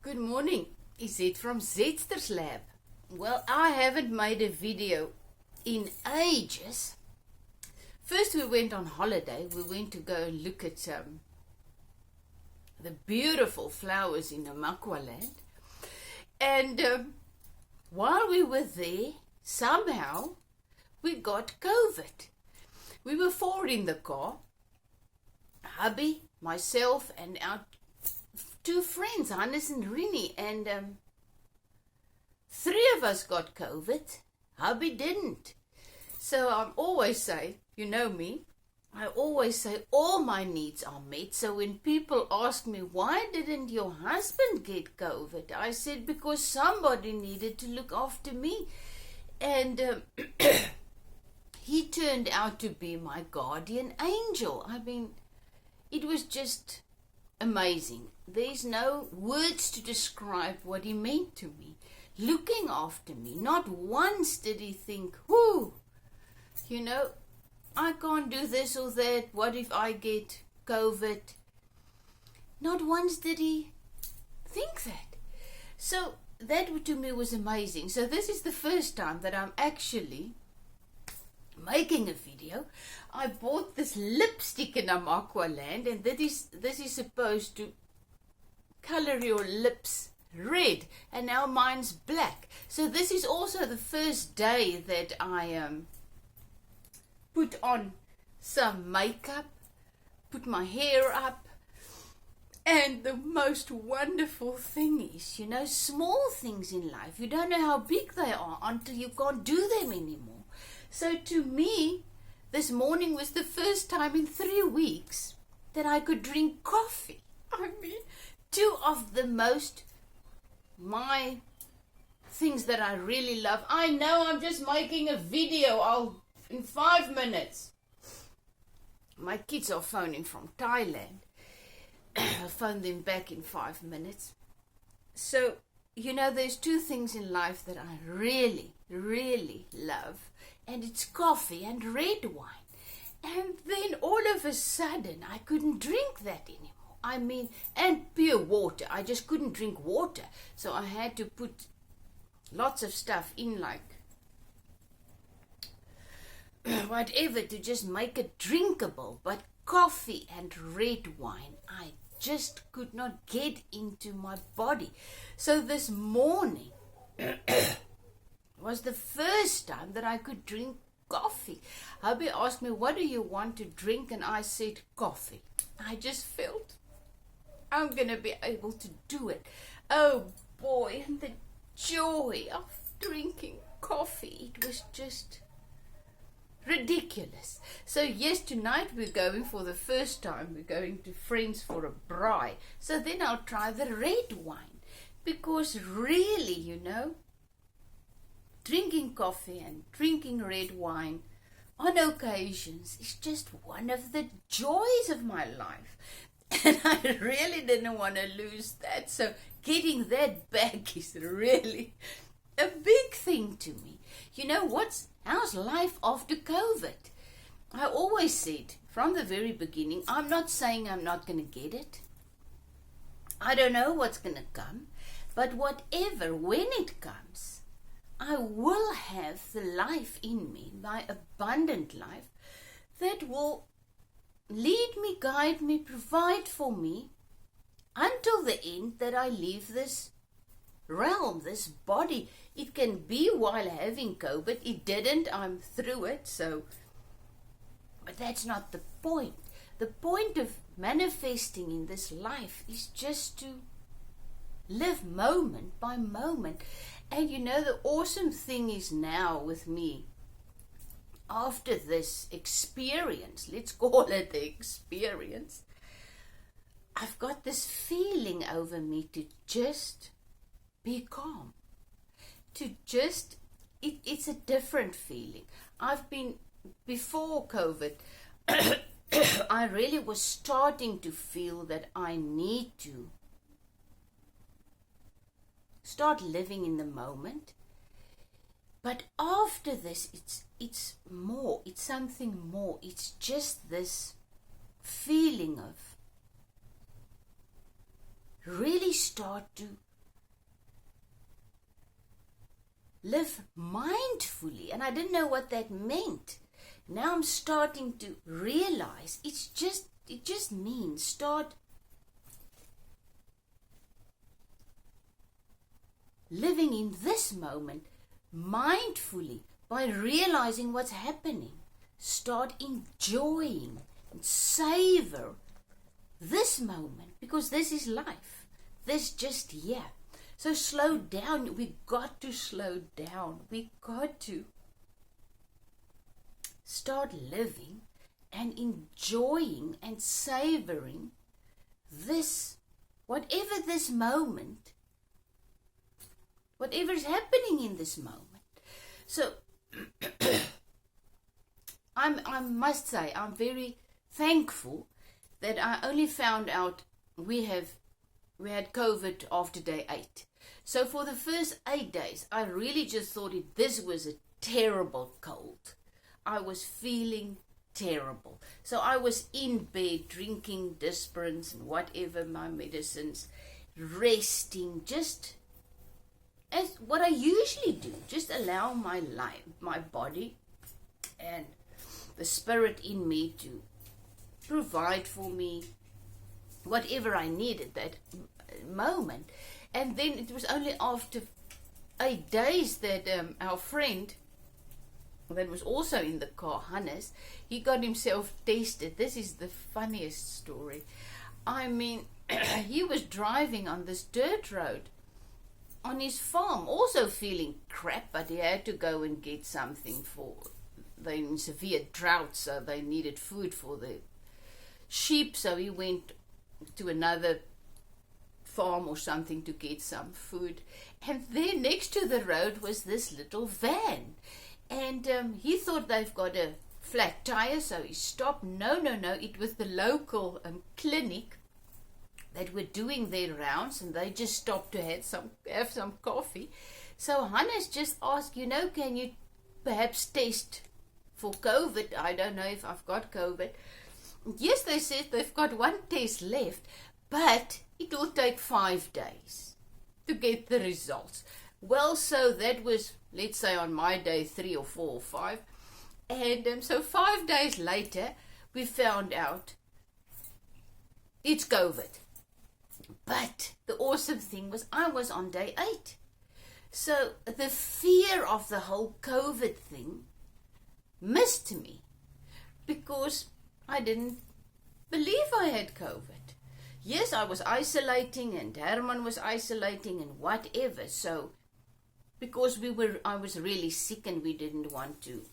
Good morning. Is it from Zetster's lab? Well, I haven't made a video in ages. First we went on holiday. We went to go and look at the beautiful flowers in Namakwa-land. And while we were there, somehow we got COVID. We were four in the car. Hubby, myself, and our two friends, Hannes and Rini, and three of us got COVID. Hubby didn't. So I always say, you know me, I always say all my needs are met. So when people ask me, why didn't your husband get COVID? I said, because somebody needed to look after me. And he turned out to be my guardian angel. I mean, it was just amazing. There's no words to describe what he meant to me. Looking after me. Not once did he think, whoo, you know, I can't do this or that. What if I get COVID? Not once did he think that. So that to me was amazing. So this is the first time that I'm actually making a video. I bought this lipstick in Namakwa-land, and this is supposed to color your lips red, and now mine's black. So this is also the first day that I put on some makeup, put my hair up, and the most wonderful thing is, you know, small things in life, you don't know how big they are until you can't do them anymore. So to me, this morning was the first time in 3 weeks that I could drink coffee. I mean, two of the most my things that I really love. I know I'm just making a video. In 5 minutes. My kids are phoning from Thailand. I'll phone them back in 5 minutes. So, you know, there's two things in life that I really, really love. And it's coffee and red wine. And then all of a sudden, I couldn't drink that anymore. I mean, and pure water. I just couldn't drink water. So I had to put lots of stuff in, like whatever, to just make it drinkable. But coffee and red wine, I just could not get into my body. So this morning was the first time that I could drink coffee. Hubby asked me, what do you want to drink? And I said, coffee. I just felt I'm going to be able to do it. Oh boy, and the joy of drinking coffee, it was just ridiculous. So yes, tonight we're going for the first time, we're going to Friends for a braai. So then I'll try the red wine, because really, you know, drinking coffee and drinking red wine on occasions is just one of the joys of my life. And I really didn't want to lose that. So getting that back is really a big thing to me. You know, how's life after COVID? I always said from the very beginning, I'm not saying I'm not going to get it. I don't know what's going to come. But whatever, when it comes, I will have the life in me, my abundant life, that will lead me, guide me, provide for me until the end that I leave this realm, this body. It can be while having COVID. It didn't. I'm through it. So, but that's not the point. The point of manifesting in this life is just to live moment by moment. And you know, the awesome thing is now with me, after this experience, let's call it the experience, I've got this feeling over me to just be calm. To just, it's a different feeling. I've been, before COVID, I really was starting to feel that I need to start living in the moment. But after this, it's more, it's something more. It's just this feeling of really start to live mindfully. And I didn't know what that meant. Now I'm starting to realize it just means start living in this moment mindfully by realizing what's happening. Start enjoying and savor this moment, because this is life. This just here. So slow down. We got to slow down. We got to start living and enjoying and savoring this, whatever this moment, whatever is happening in this moment. So I must say, I'm very thankful that I only found out we had COVID after day 8. So for the first 8 days, I really just thought this was a terrible cold. I was feeling terrible. So I was in bed drinking Disperins and whatever, my medicines, resting, just as what I usually do, just allow my life, my body and the spirit in me to provide for me whatever I needed that moment. And then it was only after 8 days that our friend that was also in the car, Hannes, he got himself tested. This is the funniest story. I mean, he was driving on this dirt road on his farm, also feeling crap, but he had to go and get something for they're in severe drought, so they needed food for the sheep. So he went to another farm or something to get some food. And there next to the road was this little van. And he thought they've got a flat tire, so he stopped. No, it was the local clinic that were doing their rounds, and they just stopped to have some coffee. So Hannes just asked, can you perhaps test for COVID? I don't know if I've got COVID. Yes, they said they've got one test left, but it will take 5 days to get the results. Well, so that was, let's say, on my day 3 or 4 or 5. And so 5 days later, we found out it's COVID. But the awesome thing was I was on day 8. So the fear of the whole COVID thing missed me because I didn't believe I had COVID. Yes, I was isolating and Herman was isolating and whatever. So because I was really sick and we didn't want to,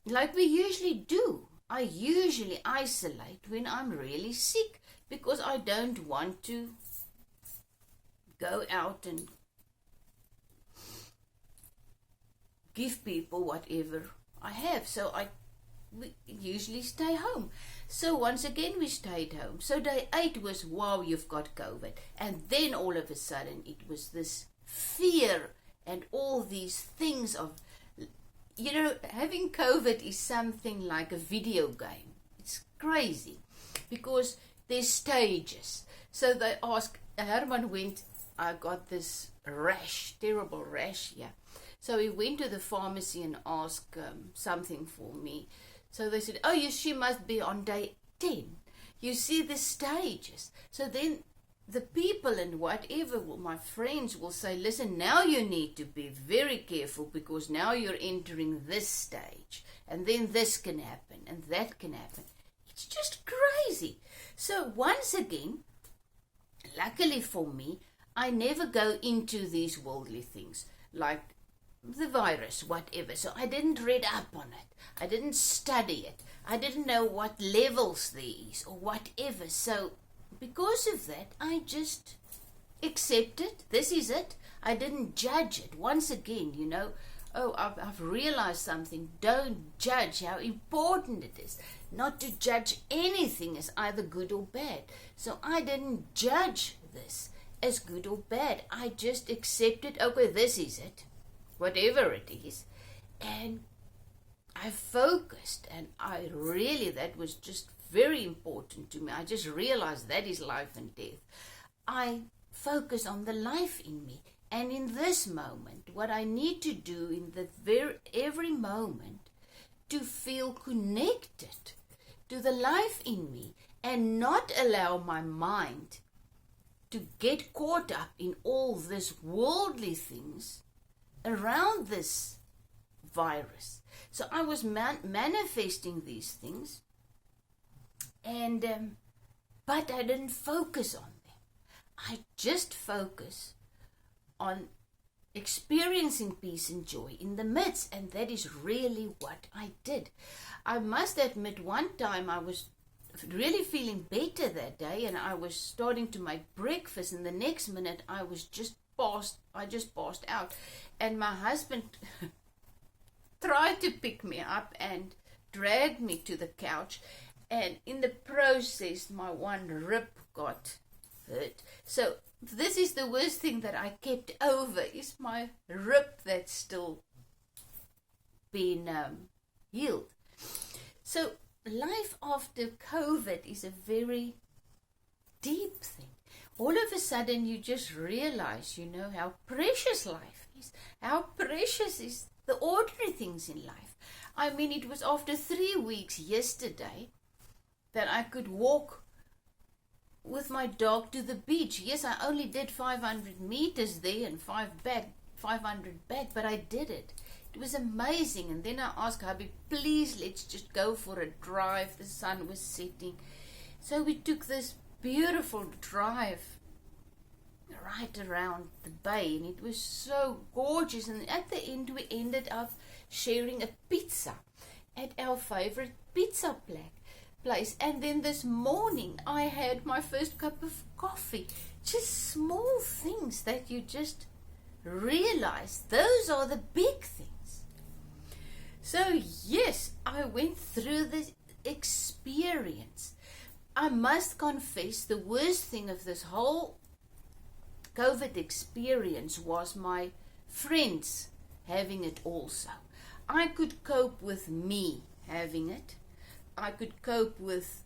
like we usually do. I usually isolate when I'm really sick because I don't want to go out and give people whatever I have. So we usually stay home. So once again we stayed home. So day 8 was, wow, you've got COVID. And then all of a sudden it was this fear and all these things of, having COVID is something like a video game. It's crazy because there's stages. So they ask, Herman went, I got this rash, terrible rash, yeah. So he went to the pharmacy and asked something for me. So they said, oh, she must be on day 10. You see the stages. So then the people and whatever, my friends will say, listen, now you need to be very careful because now you're entering this stage. And then this can happen and that can happen. It's just crazy. So once again, luckily for me, I never go into these worldly things like the virus, whatever. So I didn't read up on it. I didn't study it. I didn't know what levels there is or whatever. So because of that, I just accepted. This is it. I didn't judge it. Once again, I've realized something. Don't judge how important it is. Not to judge anything as either good or bad. So I didn't judge this as good or bad. I just accepted, okay, this is it. Whatever it is. And I focused, and that was just very important to me. I just realized that is life and death. I focus on the life in me And in this moment, what I need to do in every moment to feel connected to the life in me and not allow my mind to get caught up in all these worldly things around this virus. So I was manifesting these things, and but I didn't focus on them. I just focus on experiencing peace and joy in the midst, and that is really what I did. I must admit, one time I was really feeling better that day, and I was starting to make breakfast, and the next minute I just passed out, and my husband tried to pick me up and dragged me to the couch, and in the process my one rib got hurt. So this is the worst thing that I kept over, is my rib that's still been healed. So life after COVID is a very deep thing. All of a sudden you just realize, how precious life is, how precious is the ordinary things in life. I mean, it was after 3 weeks yesterday that I could walk with my dog to the beach. Yes, I only did 500 meters there and 500 back, but I did it. It was amazing. And then I asked hubby, please, let's just go for a drive. The sun was setting. So we took this beautiful drive right around the bay, and it was so gorgeous. And at the end, we ended up sharing a pizza at our favorite pizza place. And then this morning I had my first cup of coffee. Just small things that you just realize, those are the big things. So yes, I went through this experience. I must confess, the worst thing of this whole COVID experience was my friends having it also. I could cope with me having it. I could cope with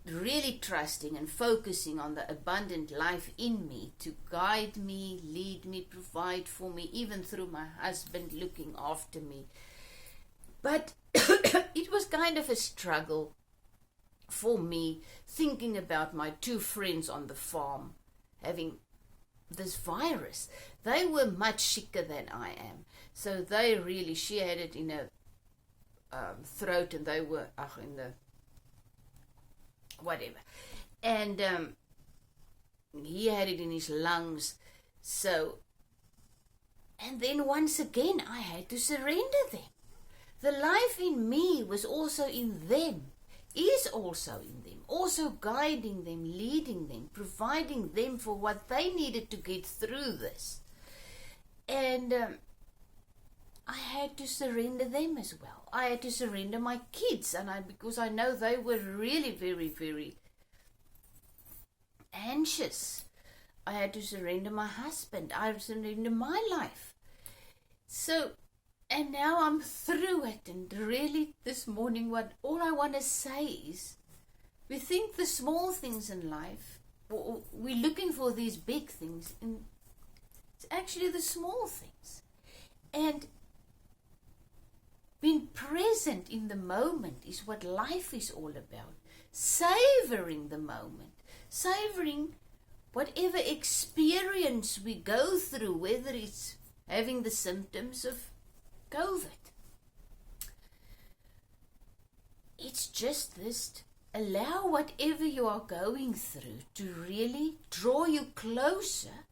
really trusting and focusing on the abundant life in me to guide me, lead me, provide for me, even through my husband looking after me. But it was kind of a struggle for me, thinking about my two friends on the farm having this virus. They were much sicker than I am. So she had it in her throat, and they were in the whatever, and he had it in his lungs. So, and then once again I had to surrender them. The life in me was also in them, is also in them, also guiding them, leading them, providing them for what they needed to get through this. And I had to surrender them as well. I had to surrender my kids, because I know they were really very, very anxious. I had to surrender my husband. I had to surrender my life. So, and now I'm through it. And really, this morning, all I want to say is, we think the small things in life, we're looking for these big things, and it's actually the small things. And being present in the moment is what life is all about. Savoring the moment. Savoring whatever experience we go through, whether it's having the symptoms of COVID. It's just this, allow whatever you are going through to really draw you closer,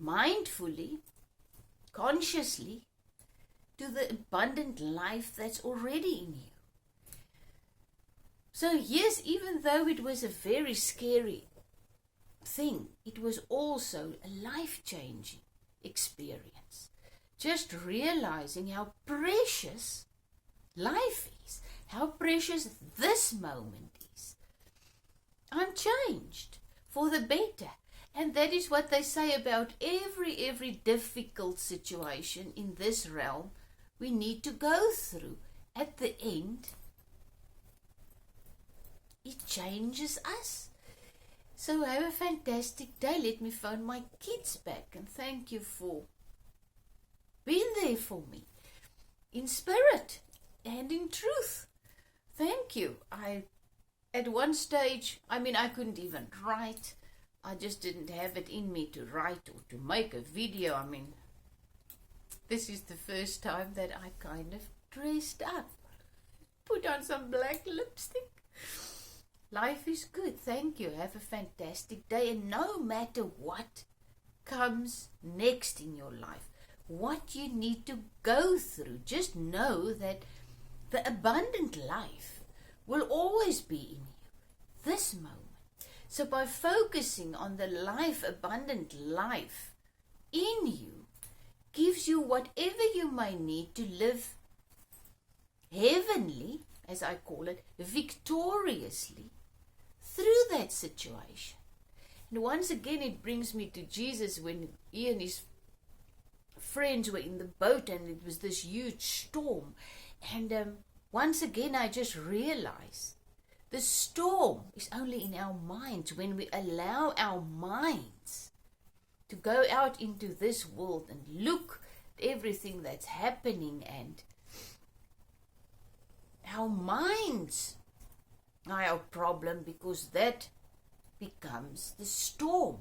mindfully, consciously, to the abundant life that's already in you. So yes, even though it was a very scary thing, it was also a life-changing experience. Just realizing how precious life is, how precious this moment is. I'm changed for the better. And that is what they say about every difficult situation in this realm we need to go through. At the end, it changes us. So have a fantastic day. Let me phone my kids back and thank you for being there for me in spirit and in truth. Thank you. At one stage, I couldn't even write. I just didn't have it in me to write or to make a video. This is the first time that I kind of dressed up. Put on some black lipstick. Life is good. Thank you. Have a fantastic day. And no matter what comes next in your life, what you need to go through, just know that the abundant life will always be in you. This moment. So by focusing on the abundant life in you, gives you whatever you may need to live heavenly, as I call it, victoriously through that situation. And once again, it brings me to Jesus when he and his friends were in the boat and it was this huge storm. And once again, I just realized the storm is only in our minds. When we allow our minds to go out into this world and look at everything that's happening, and our minds are our problem, because that becomes the storm.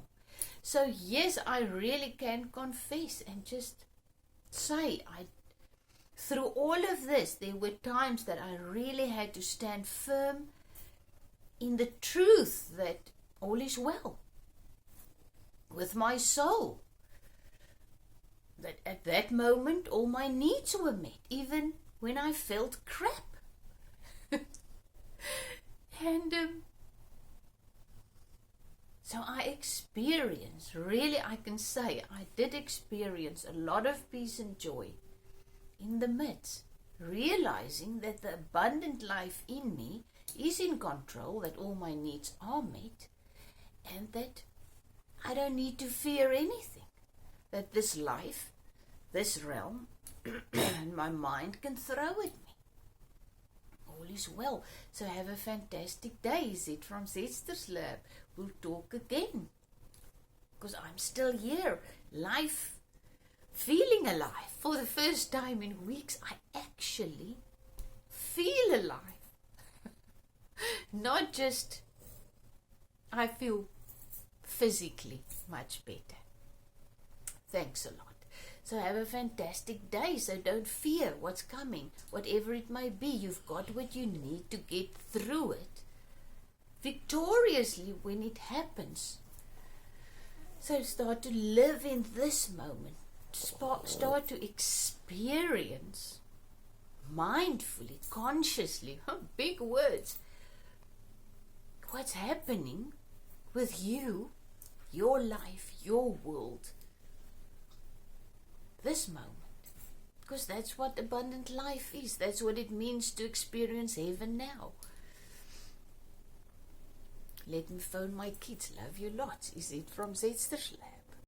So yes, I really can confess and just say, through all of this, there were times that I really had to stand firm in the truth that all is well with my soul. That at that moment, all my needs were met, even when I felt crap. And so I experienced, really I can say, I did experience a lot of peace and joy in the midst, realizing that the abundant life in me is in control, that all my needs are met, and that I don't need to fear anything, that this life, this realm, and my mind can throw at me. All is well. So have a fantastic day. Zit from Zetster's Lab. We'll talk again, because I'm still here, life, feeling alive. For the first time in weeks, I actually feel alive. Not just, I feel physically much better. Thanks a lot. So have a fantastic day. So don't fear what's coming. Whatever it may be, you've got what you need to get through it victoriously when it happens. So start to live in this moment. Start to experience mindfully, consciously, big words, what's happening with you, your life, your world, this moment. Because that's what abundant life is. That's what it means to experience heaven now. Let me phone my kids. Love you lots. Is it from Zetster's Lab?